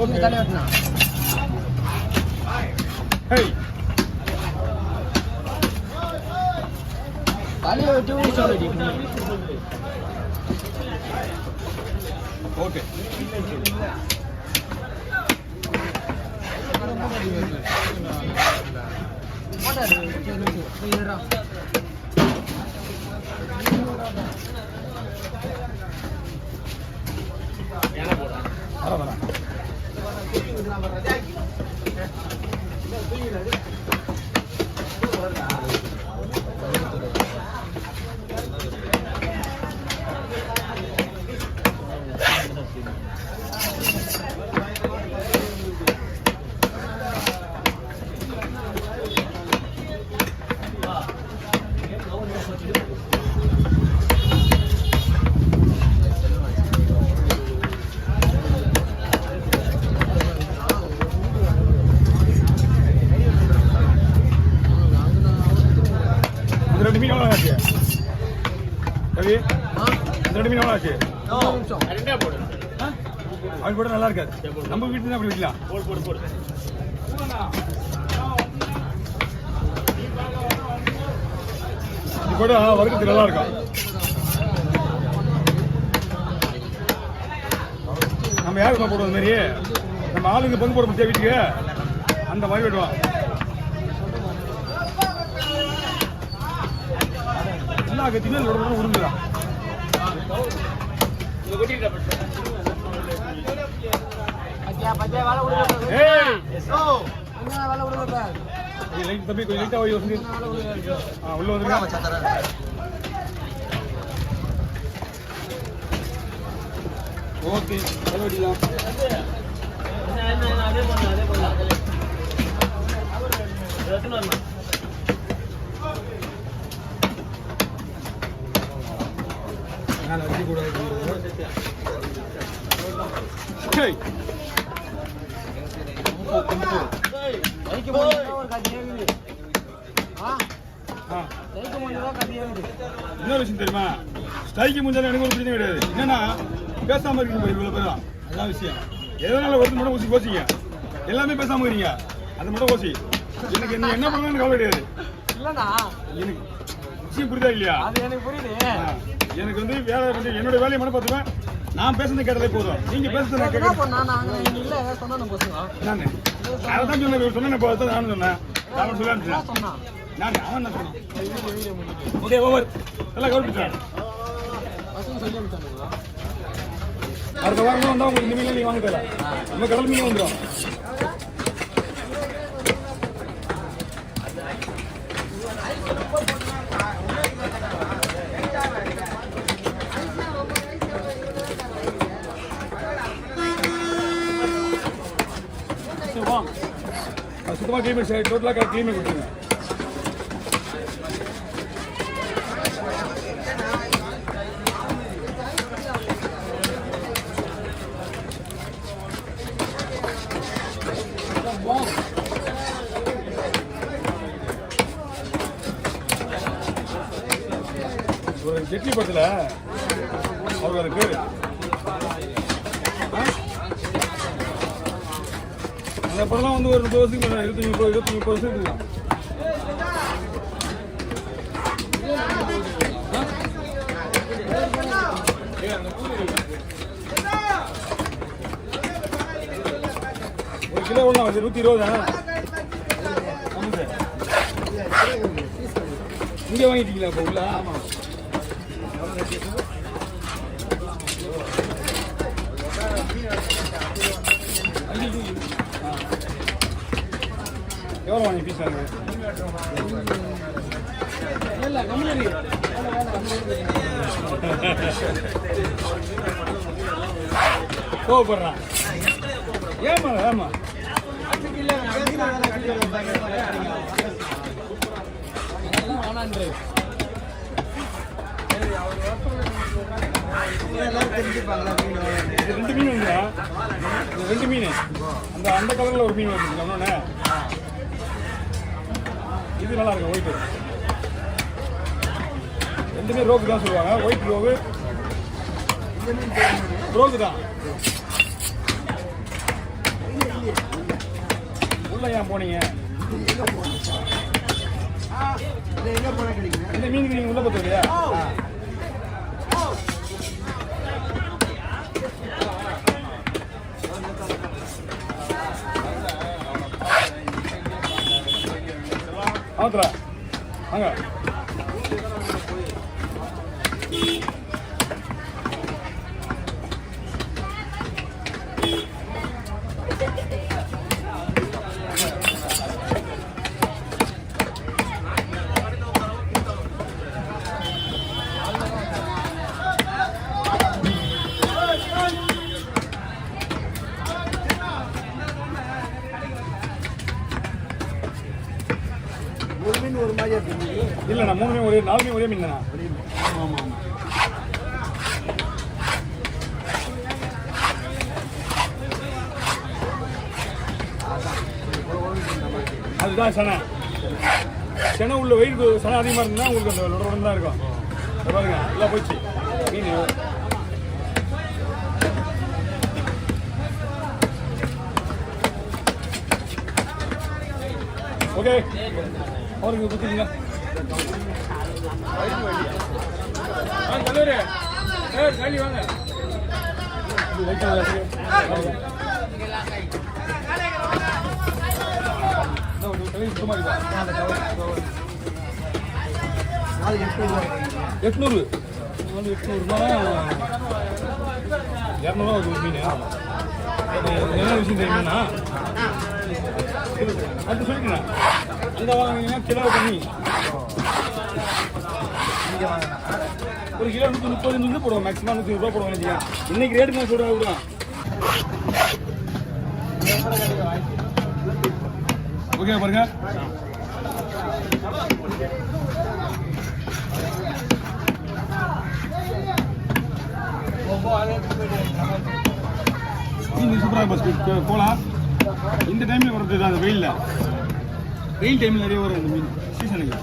Okay தலை வெட்டனா hey தலை வெட்டி ஊச்சோடி ஓகே போடாது போயிரா யாரா போறா வரடா அவன் கூட நல்லா இருக்காது. நம்ம வீட்டுல அப்படி வைக்கலாம். இது கூட வறுக்கிறது நல்லா இருக்கும். நம்ம யாருக்கு போடுறது மாதிரி நம்ம ஆளுங்க பங்கு போட முடியாது வீட்டுக்கு அந்த மாதிரி விடுவோம். எல்லா கத்தியுமே உருந்துதான். தம்பி கொஞ்சம் லைட்டா உள்ள வந்து ஓகே இன்னொரு விஷயம் தெரியுமா, ஸ்ட்ரைக்கு முடிஞ்சாலும் எனக்கு ஒரு பிரச்சனை கிடையாது. என்னன்னா பேசாம இருக்கீங்க இவ்வளவு பேரும், அதான் விஷயம். எதனால ஒரு மட்டும் ஊசி கோச்சிங்க, எல்லாமே பேசாம இருக்கீங்க, அது மட்டும் கோச்சி. எனக்கு என்ன பண்ணணும்னு கவலை கிடையாது. எனக்கு விஷயம் புரியுதா இல்லையா? எனக்கு வந்து வேலை என்னோட வேலையை மட்டும் பார்த்துவேன். நான் பேசுறது கேட்டதே போதும். நீங்க பேசுறது நான் அதான் சொன்னேன். நானும் சொன்னேன். அவன் சொல்லான்னு நான் அவன் என்ன சொன்னேன். ஓகே ஓவர் எல்லாம் கவனிச்சிட்டேன். அடுத்த வாரம் வந்தா உங்களுக்கு இந்த மீன் நீங்க வாங்க தேவை. நம்ம கடல் மீன் வந்துடும். சுத்தமாக கிளீன் டோட்டலாக கிளீன் கொடுத்துருங்க. ஒரு ஜெட்லி படத்தில் அவருக்கு அது பேர் அந்த படம்லாம் வந்து ஒரு 30 வருஷத்துக்கு 23 வருஷம் இருக்குதான். ஒரு கிலோ ஒன்றா 120. இங்கே வாங்கிட்டீங்களா இப்போ உள்ள? ஆமாம். எவ்வளோ வாங்கி பீஸ் வாங்க? கோவப்படுறான். ஏமா ஏமா ரெண்டு மீன் வந்துடா. ரெண்டு மீன் அந்த கலர்ல ஒரு மீன் வருது. ஒன்னொன்னு இது நல்லா இருக்கும். ஒயிட் ரெண்டுமே ரோகு தான் சொல்லுவாங்க. ஒயிட் ரோகு ப்ரோக்கு தான் உள்ள ஏன் போனீங்க? இந்த மீனுக்கு நீங்க உள்ள பார்த்து இல்லையா? ஆத்ரா அங்க ஒரு மாதிரியா இருக்கு. இல்லைண்ணா 3 மீன் ஒரே 4 மீன் ஒரே மீன் தானா? ஆமாம் ஆமாம். அதுதான் சனை. சனை உள்ள வெயிட் சனை அதிகமாக இருந்தால் உங்களுக்கு அந்த லொடன்னு தான் இருக்கும். பாருங்க எல்லாம் போச்சு மீன். ஓகே அவருக்கு கொடுத்துருங்க. தலைவரே காலி வாங்க. எட்நூறு 200 ஒரு மீன். என்ன விஷயம் தெரியுமாண்ணா? அது சொல்லிக்கிறேன். அந்த வாங்கினீங்கன்னா கிலோ கம்மி. ஒரு கிலோ 130 போடுவோம். மேக்ஸிமம் 120 ரூபா போடுவாங்க. இன்னைக்கு ரேட்டு நான் சொல்கிறேன் விடுவேன். ஓகே பாருங்க. மீன் சூப்பராக பஸ் போகலாம். இந்த டைமில் வர்றது தான். அந்த வெயில் டைமில் நிறைய வரும் அந்த மீன் சீசனுக்கு.